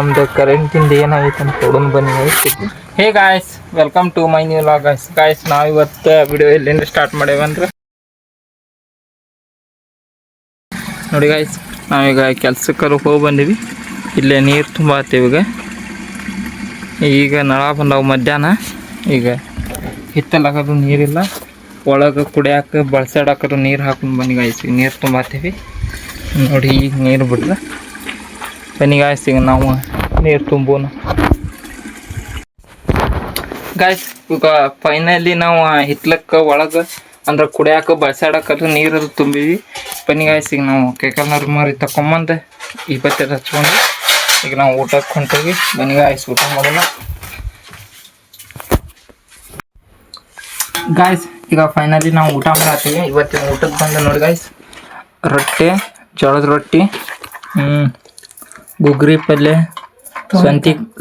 ನಮ್ದು ಕರೆಂಟಿಂದ ಏನಾಗೈತೆ ಅಂತ ನೋಡೋಣ ಬನ್ನಿ guys. Hey guys, welcome to my new vlog guys. ನಾವು ಇವತ್ತು ವಿಡಿಯೋ ಎಲ್ಲಿಂದ ಸ್ಟಾರ್ಟ್ ಮಾಡೇವಂದ್ರೆ ನೋಡಿ ಗಾಯ್ಸ್, ನಾವೀಗ ಕೆಲ್ಸಕ್ಕೆ ಹೋಗಿ ಬಂದೀವಿ. ಇಲ್ಲೇ ನೀರು ತುಂಬಾತೀವಿ. ಈಗ ನಳ ಬಂದವು ಮಧ್ಯಾಹ್ನ. ಈಗ ಹಿತ್ತಲಾಗೋದು ನೀರಿಲ್ಲ, ಒಳಗೆ ಕುಡಿಯಾಕ ಬಳಸಾಡಕ್ಕೂ ನೀರು ಹಾಕೊಂಡು ಬನ್ನಿ ಗಾಯ್ಸ್. ಈಗ ನೀರು ತುಂಬಾತೀವಿ ನೋಡಿ. ಈಗ ನೀರು ಬಿಟ್ರೆ ಬನ್ನಿ ಗಾಯ್ಸ್, ಈಗ ನಾವು ನೀರು ತುಂಬೋಣ ಗಾಯ್ಸ್. ಈಗ ಫೈನಲಿ ನಾವು ಹಿತ್ಲಕ್ಕೆ ಒಳಗೆ ಅಂದ್ರೆ ಕುಡಿಯಾಕ ಬಳಸಾಡಕ್ಕೂ ನೀರು ತುಂಬಿವಿ. ಬನ್ನಿ ಗಾಯ್ಸ್, ಈಗ ನಾವು ಕೈಕಾಲು ಮಾರಿ ತಗೊಂಬಂದು ಈ ಬಟ್ಟೆ ಹಚ್ಕೊಂಡು ಈಗ ನಾವು ಊಟಕ್ಕೆ ಹೊಂಟೀವಿ. ಬನ್ನಿ ಗಾಯ್ಸ್, ಊಟ ಮಾಡೋಣ ಗಾಯ್ಸ್. ಈಗ ಫೈನಲಿ ನಾವು ಊಟ ಮಾಡತ್ತೀವಿ. ಇವತ್ತಿನ ಊಟಕ್ಕೆ ಬಂದು ನೋಡಿ ಗಾಯ್ಸ್, ರೊಟ್ಟಿ, ಜೋಳದ ರೊಟ್ಟಿ, ಗುಗ್ರಿ ಪಲ್ಯ,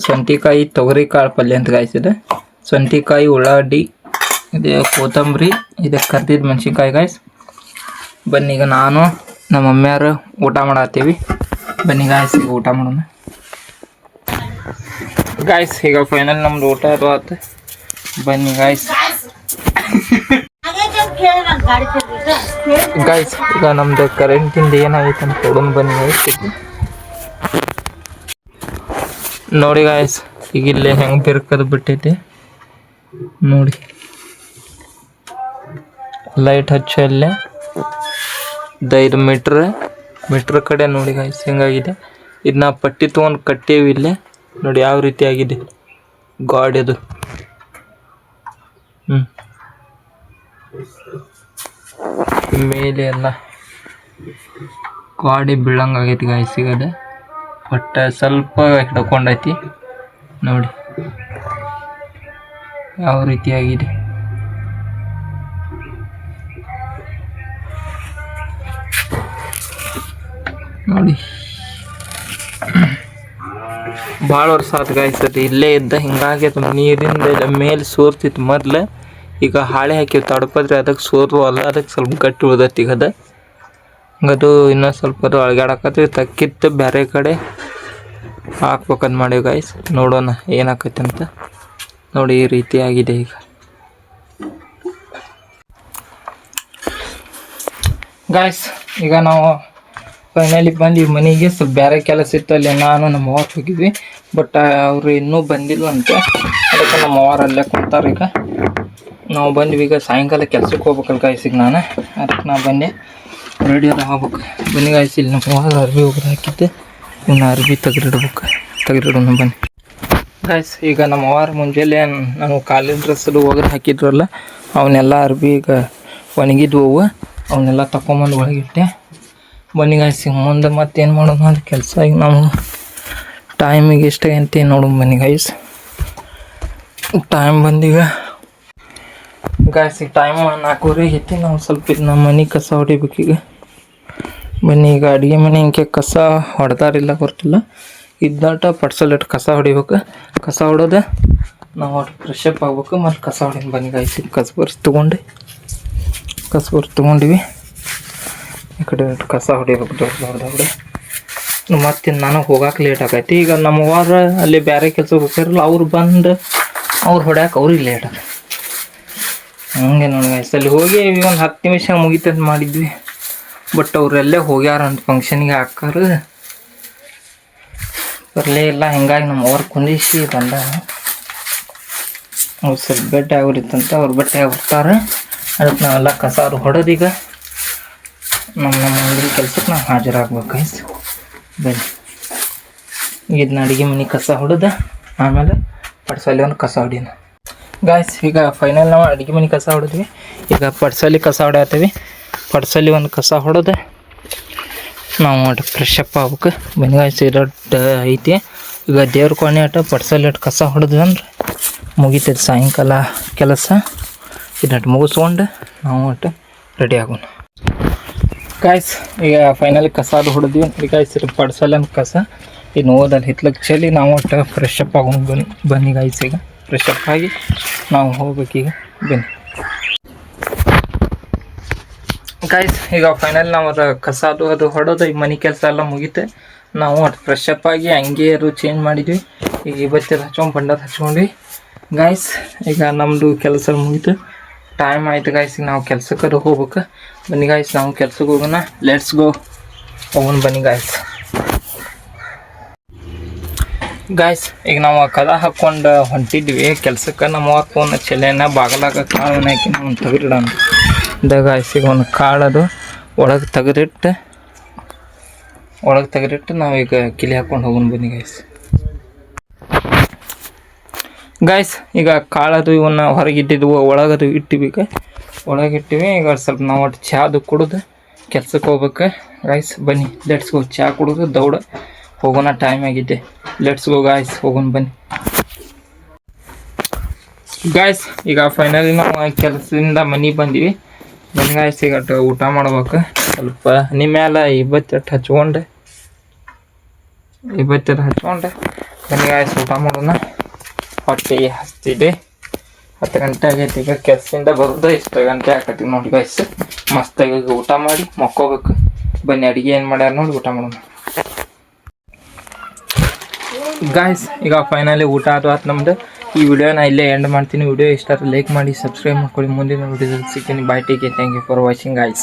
ಸೊಂಟಿಕಾಯಿ ತೊಗರಿ ಕಾಳು ಪಲ್ಯ ಅಂತ ಗಾಯ್ಸ್. ಇದೆ ಸೊಂಟಿಕಾಯಿ, ಉಳ್ಳಾಗಡ್ಡಿ, ಇದೆ ಕೊತ್ತಂಬರಿ, ಇದೆ ಕರ್ದಿದ್ದು ಮೆಣಸಿನ್ಕಾಯಿ ಗಾಯ್ಸ್. ಬನ್ನಿ ಈಗ ನಾನು ನಮ್ಮ ಮಮ್ಮಿಯವರು ಊಟ ಮಾಡತ್ತೀವಿ. ಬನ್ನಿ ಗಾಯ್ಸ್, ಈಗ ಊಟ ಮಾಡೋಣ ಗಾಯ್ಸ್. ಈಗ ಫೈನಲ್ ನಮ್ದು ಊಟ ಅದು ಆಯ್ತು. ಬನ್ನಿ ಗಾಯ್ಸ್. ಗಾಯ್ಸ್, ಈಗ ನಮ್ದು ಕರೆಂಟಿಂದ ಏನಾಗೈತೆ ಅಂತ ನೋಡೋಣ ಬನ್ನಿ ಗಾಯ್ಸ್. ನೋಡಿ ಗಾಯ್ಸ್, ಈಗ ಇಲ್ಲೇ ಹೆಂಗೆ ಬಿರ್ಕದು ಬಿಟ್ಟೈತಿ ನೋಡಿ. ಲೈಟ್ ಹಚ್ಚಲ್ಲೇ 5 ಮೀಟ್ರ್ ಕಡೆ ನೋಡಿ ಗಾಯ್ಸ್ ಹೆಂಗಾಗಿದೆ. ಇದನ್ನ ಪಟ್ಟಿ ತೊಗೊಂಡು ಕಟ್ಟೇವಿ ಇಲ್ಲೇ ನೋಡಿ ಯಾವ ರೀತಿ ಆಗಿದೆ ಗಾಡಿದು. ಮೇಲೆ ಎಲ್ಲ ಗಾಡಿ ಬೀಳಂಗಾಗೈತಿ ಗಾಯ್ಸ್. ಸಿಗದೆ ಬಟ್ ಸ್ವಲ್ಪ ಹಿಡ್ಕೊಂಡೈತಿ ನೋಡಿ ಯಾವ ರೀತಿ ಆಗಿದೆ. ನೋಡಿ ಭಾಳ ವರ್ಷ ಆಯ್ತು ಗಾಯ್ಸ್, ಅದು ಇಲ್ಲೇ ಇದ್ದ ಹಿಂಗಾಗಿ ಅದು ನೀರಿಂದ ಮೇಲೆ ಸೋರ್ತಿತ್ತು ಮೊದ್ಲು. ಈಗ ಹಾಳೆ ಹಾಕಿವಿ ತಡಪದ್ರಿ, ಅದಕ್ಕೆ ಸೋರ್ವಲ್ಲ, ಅದಕ್ಕೆ ಸ್ವಲ್ಪ ಗಟ್ಟಿ ಉಳ್ದೈತಿ. ಈಗ ಅದು ಇನ್ನೂ ಸ್ವಲ್ಪ ಅದು ಅಳಗಾಡಕತ್ತಿ ತಕ್ಕಿತ್ತು ಬೇರೆ ಕಡೆ ಹಾಕ್ಬೇಕಂತ ಮಾಡೀವಿ ಗಾಯ್ಸ್. ನೋಡೋಣ ಏನಾಕೈತೆ ಅಂತ ನೋಡಿ. ಈ ರೀತಿ ಆಗಿದೆ ಈಗ ಗಾಯ್ಸ್. ಈಗ ನಾವು ಫೈನಲಿ ಬಂದ್ವಿ ಮನೆಗೆ. ಸ್ವಲ್ಪ ಬೇರೆ ಕೆಲಸ ಇತ್ತು ಅಲ್ಲಿ, ನಾನು ನಮ್ಮ ಅವ್ರು ಹೋಗಿದ್ವಿ. ಬಟ್ ಅವರು ಇನ್ನೂ ಬಂದಿಲ್ಲ ಅಂತ, ಅದಕ್ಕೆ ನಮ್ಮ ಅವ್ರು ಅಲ್ಲೇ ಕೊಡ್ತಾರೆ. ಈಗ ನಾವು ಬಂದ್ವಿ. ಈಗ ಸಾಯಂಕಾಲ ಕೆಲ್ಸಕ್ಕೆ ಹೋಗ್ಬೇಕಲ್ಲ ಗಾಯ್ಸ್. ಈಗ ನಾನು ಅದಕ್ಕೆ ನಾ ಬಂದೆ, ರೆಡಿ ಎಲ್ಲ ಆಗ್ಬೇಕು. ಬನ್ನಿ ಗಾಯ್ಸ್, ಇಲ್ಲಿ ನಮ್ಮ ಅವ್ರು ಅರ್ಬಿ ಹೋಗೋದು ಹಾಕಿದ್ದೆ, ಇನ್ನು ಅರ್ಬಿ ತೆಗೆದಿಡೋಣ ಬನ್ನಿ ಗಾಯ್ಸ್. ಈಗ ನಮ್ಮ ಅವ್ರು ಮುಂಜಾನೆ ನಾನು ಕಾಲೇಜ್ ಡ್ರೆಸ್ಸಲ್ಲಿ ಹೋಗೋದು ಹಾಕಿದ್ರಲ್ಲ, ಅವನ್ನೆಲ್ಲ ಅರ್ಬಿ ಈಗ ಒಣಗಿದ್ವು, ಅವನ್ನೆಲ್ಲ ತಗೊಂಬಂದು ಒಳಗಿಟ್ಟೆ. ಬನ್ನಿ ಗಾಯ್ಸ್, ಮುಂದೆ ಮತ್ತೇನು ಮಾಡೋದು ಅಂದ್ರೆ ಕೆಲಸ. ಈಗ ನಾವು ಟೈಮಿಗೆ ಎಷ್ಟಾಗಂತ ನೋಡೋಣ ಬನ್ನಿ ಗಾಯ್ಸ್. ಟೈಮ್ ಬಂದೀಗ ಗಾಯ್ಸ್, ಈಗ ಟೈಮ್ 4:30 ಐತಿ. ನಾವು ಸ್ವಲ್ಪ ಇದು ನಮ್ಮ ಮನೆ ಕಸ ಹೊಡಿಬೇಕೀಗ. ಬನ್ನಿ ಈಗ ಅಡುಗೆ ಮನೆ ಹಿಂಗೆ ಕಸ ಹೊಡೆದಾರಿಲ್ಲ ಗೊತ್ತಿಲ್ಲ, ಇದ್ದಾಟ ಪಡ್ಸಲಿಟ್ಟು ಕಸ ಹೊಡಿಬೇಕು. ಕಸ ಹೊಡೋದು ನಾವು ಫ್ರೆಶ್ ಅಪ್ ಆಗ್ಬೇಕು, ಮತ್ತು ಕಸ ಹೊಡಿನ ಬನ್ನಿ ಗಾಯ್ಸ್. ಈಗ ಕಸಬರ್ಸ್ ತೊಗೊಂಡಿವಿ. ಈ ಕಡೆ ಕಸ ಹೊಡಿಬೇಕು ದೊಡ್ಡ. ಮತ್ತು ನನಗೆ ಹೋಗಕ್ಕೆ ಲೇಟ್ ಆಗೈತಿ. ಈಗ ನಮ್ಮ ಅವ್ರು ಅಲ್ಲಿ ಬೇರೆ ಕೆಲಸ ಹೋಗ್ತಾರಲ್ಲ, ಅವ್ರು ಬಂದು ಅವ್ರು ಹೊಡ್ಯಾಕೆ ಅವ್ರಿಗೆ ಲೇಟ್ ಆಗ ಹಂಗೆ ನೋಡಿ ಗಾಯ್ಸ್. ಅಲ್ಲಿ ಹೋಗಿ ಒಂದು 10 ನಿಮಿಷ ಮುಗಿತಂತ ಮಾಡಿದ್ವಿ. ಬಟ್ ಅವರೆಲ್ಲೇ ಹೋಗ್ಯಾರ ಅಂತ ಫಂಕ್ಷನ್ಗೆ ಹಾಕೋರು ಬರಲೇ ಇಲ್ಲ. ಹಿಂಗಾಗಿ ನಮ್ಮ ಅವ್ರು ಕುಂದಿಸಿ ಬಂದ. ಅವ್ರು ಸ್ವಲ್ಪ ಬಟ್ಟೆ ಆಗಿತ್ತಂತ, ಅವ್ರು ಬಟ್ಟೆ ಬರ್ತಾರೆ. ಅದಕ್ಕೆ ನಾವೆಲ್ಲ ಕಸ ಅವ್ರು ಹೊಡೋದೀಗ ನಮ್ಮ ಮುಂದಿನ ಕೆಲ್ಸಕ್ಕೆ ನಾವು ಹಾಜರಾಗ್ಬೇಕು ಗಾಯ್ಸ್. ಬನ್ನಿ ಇದನ್ನ ಅಡುಗೆ ಮನೆ ಕಸ ಹೊಡೆದ ಆಮೇಲೆ ಪಡ್ಸಲಿ ಒಂದು ಕಸ ಹೊಡಿನ ಗಾಯ್ಸ್. ಈಗ ಫೈನಲ್ ನಾವು ಅಡುಗೆ ಮನೆ ಕಸ ಹೊಡೆದ್ವಿ. ಈಗ ಪಡ್ಸಲಿ ಕಸ ಹೊಡ್ಯಾತೀವಿ. ಪಡ್ಸಲಿ ಒಂದು ಕಸ ಹೊಡೆದು ನಾವು ಫ್ರೆಶ್ ಅಪ್ ಆಗ್ಬೇಕು. ಬನ್ನಿ ಗಾಯ್ಸ್, ಇರೋದು ಐತಿ. ಈಗ ದೇವ್ರ ಕೋಣೆ ಅಟ ಪಡ್ಸಲಿ ಕಸ ಹೊಡೆದ್ವಿ ಅಂದ್ರೆ ಮುಗಿತೈತೆ ಸಾಯಂಕಾಲ ಕೆಲಸ. ಇದನ್ನು ಮುಗಿಸ್ಕೊಂಡು ನಾವು ಒಟ್ಟು ರೆಡಿ ಆಗೋಣ ಗಾಯ್ಸ್. ಈಗ ಫೈನಲಿ ಕಸ ಅದು ಹೊಡೆದ್ವಿ ಗಾಯ್ಸ್. ಪಡ್ಸಲ್ಲ ಕಸ ಇನ್ನು ಹೋದಲ್ಲಿ ಹಿತ್ಲಕ್ಕೆ ಚೆಲ್ಲಿ ನಾವು ಒಟ್ಟು ಫ್ರೆಶ್ ಅಪ್ ಆಗೋಣ ಬನ್ನಿ ಗಾಯ್ಸ್. ಈಗ ಫ್ರೆಶ್ ಅಪ್ ಆಗಿ ನಾವು ಹೋಗ್ಬೇಕೀಗ ಬನ್ನಿ ಗಾಯ್ಸ್. ಈಗ ಫೈನಲ್ ನಾವು ಕಸ ಅದು ಹೊಡೋದು, ಈಗ ಮನೆ ಕೆಲಸ ಎಲ್ಲ ಮುಗಿತೆ. ನಾವು ಒಟ್ಟು ಫ್ರೆಶ್ ಅಪ್ ಆಗಿ ಹಂಗೆ ಚೇಂಜ್ ಮಾಡಿದ್ವಿ. ಈಗ ಇವತ್ತೆಲ್ಲ ಹಚ್ಕೊಂಡು ಬಂಡದ ಹಚ್ಕೊಂಡ್ವಿ ಗಾಯ್ಸ್. ಈಗ ನಮ್ಮದು ಕೆಲಸ ಮುಗೀತು, ಟೈಮ್ ಆಯ್ತು ಗಾಯ್ಸ್. ಈಗ ನಾವು ಕೆಲ್ಸಕ್ಕೆ ಹೋಗ್ಬೇಕು. ಬನ್ನಿ ಗಾಯ್ಸ್, ನಾವು ಕೆಲ್ಸಕ್ಕೆ ಹೋಗೋಣ. ಲೆಟ್ಸ್ ಗೋ, ಹೋಗೋಣ ಬನ್ನಿ ಗಾಯ್ಸ್. ಗಾಯ್ಸ್ ಈಗ ನಾವು ಕದ ಹಾಕ್ಕೊಂಡು ಹೊಂಟಿದ್ವಿ ಕೆಲ್ಸಕ್ಕೆ. ನಮ್ಮ ಫೋನ್ ಚೆಲೆನ ಬಾಗಲಾಗ ಕಾಳು ಹಾಕಿ ನಾವು ತೆಗೆದಿಡೋಣ ದ ಗಾಯ್ಸ್. ಈಗ ಒಂದು ಕಾಳದು ಒಳಗೆ ತೆಗೆದಿಟ್ಟು ನಾವೀಗ ಕಿಲಿ ಹಾಕ್ಕೊಂಡು ಹೋಗೋಣ ಬನ್ನಿ ಗಾಯ್ಸ್. ಗಾಯ್ಸ್ ಈಗ ಕಾಳದು ಇವನ್ನ ಹೊರಗಿಟ್ಟಿದ್ವು, ಒಳಗದು ಇಟ್ಟಿವಿ. ಈಗ ಒಳಗಿಟ್ಟಿವಿ. ಈಗ ಸ್ವಲ್ಪ ನಾವು ಒಟ್ಟು ಚಾದು ಕುಡಿದು ಕೆಲ್ಸಕ್ಕೆ ಹೋಗ್ಬೇಕು ಗಾಯ್ಸ್. ಬನ್ನಿ ಲೆಟ್ಸ್ ಗೋ. ಚಹಾ ಕುಡಿದು ದೌಡ ಹೋಗೋಣ, ಟೈಮ್ ಆಗಿದೆ. ಲೆಟ್ಸ್ ಗೋ ಗಾಯ್ಸ್, ಹೋಗೋಣ ಬನ್ನಿ ಗಾಯ್ಸ್. ಈಗ ಫೈನಲಿ ನಾವು ಕೆಲಸದಿಂದ ಮನೆಗೆ ಬಂದೀವಿ. ಬನ್ನಿ ಗಾಯ್ಸ್, ಈಗ ಊಟ ಮಾಡ್ಬೇಕು. ಸ್ವಲ್ಪ ನಿಮ್ಮ ಮೇಲೆ ಇಬ್ಬತ್ತು ಹಚ್ಕೊಂಡೆ ಬನ್ನಿ ಗಾಯ್ಸ್, ಊಟ ಮಾಡೋಣ. ಹೊಟ್ಟೆ ಹಸ್ತಿದೆ, 10 ಗಂಟೆ ಆಗೈತಿ. ಈಗ ಕೆಲಸದಿಂದ ಬರೋದು ಇಷ್ಟು ಗಂಟೆ ಆಕತಿ ನೋಡಿ ಗಾಯ್ಸ್. ಮಸ್ತಾಗಿ ಊಟ ಮಾಡಿ ಮಕ್ಕೋಬೇಕು. ಬನ್ನಿ ಅಡುಗೆ ಏನು ಮಾಡ್ಯಾರ ನೋಡಿ ಊಟ ಮಾಡೋಣ ಗಾಯ್ಸ್. ಈಗ ಫೈನಲಿ ಊಟ ಆಯ್ತು ನಮ್ದು. ಈ ವಿಡಿಯೋನ ಇಲ್ಲೇ ಎಂಡ್ ಮಾಡ್ತೀನಿ. ವಿಡಿಯೋ ಇಷ್ಟ ಲೈಕ್ ಮಾಡಿ, ಸಬ್ಸ್ಕ್ರೈಬ್ ಮಾಡ್ಕೊಳ್ಳಿ. ಮುಂದಿನ ವಿಡಿಯೋದಲ್ಲಿ ಸಿಗ್ತೀನಿ. Bye, take care, thank you for watching guys.